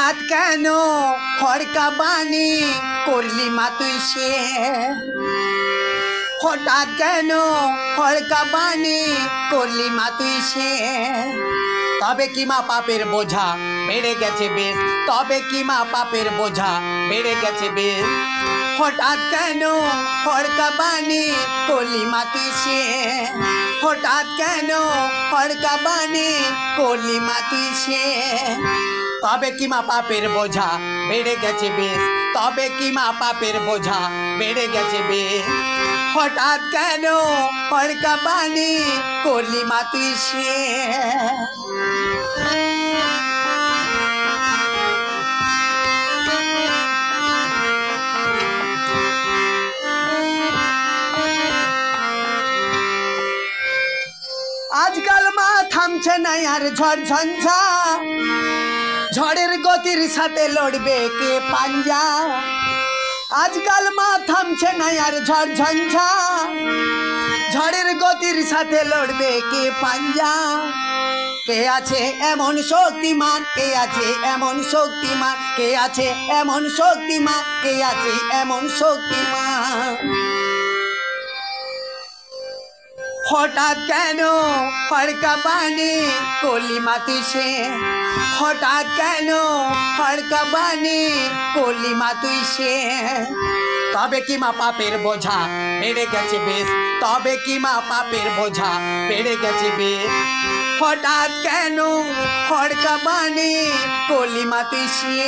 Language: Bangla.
হঠাৎ কেন খড়কা বাণী করলি মা তুই সে? হঠাৎ কেন খড়কা বাণী করলি মা তুই সে? তবে কি মা পাপের বোঝা বেড়ে গেছে বেশ, তবে কি মা পাপের বোঝা বেড়ে গেছে বেশ। হঠাৎ কেন খড়কা বাণী করলি মা তুই সে? হঠাৎ কেন খড়কা বাণী করলি মা তুই সে? তবে কি মা পাপের বোঝা বেড়ে গেছে বেশ, তবে কি মা পাপের বোঝা বেড়ে গেছে বেশ। হঠাৎ কেন খড়কা বাণী করলি মা তুই সে? আজকাল মা থামছে না আর ঝড় ঝঞ্ঝা, ঝড়ের গতির সাথে লড়বে কে পাঞ্জা? আজকাল মা থামছে না আর ঝড় ঝঞ্ঝা, ঝড়ের গতির সাথে লড়বে কে পাঞ্জা? কে আছে এমন শক্তিমান, কে আছে এমন শক্তিমান, কে আছে এমন শক্তিমান, কে আছে এমন শক্তিমান? হঠাৎ কেন খড়কা বাণী করলি মা তুই সে? হঠাৎ কেন খড়কা বাণী করলি মা তুই সে? তবে কি মা পাপের বোঝা বেড়ে গেছে বেশ, তবে কি মা পাপের বোঝা বেড়ে গেছে বেশ। হঠাৎ কেন খড়কা বাণী করলি মা তুই সে?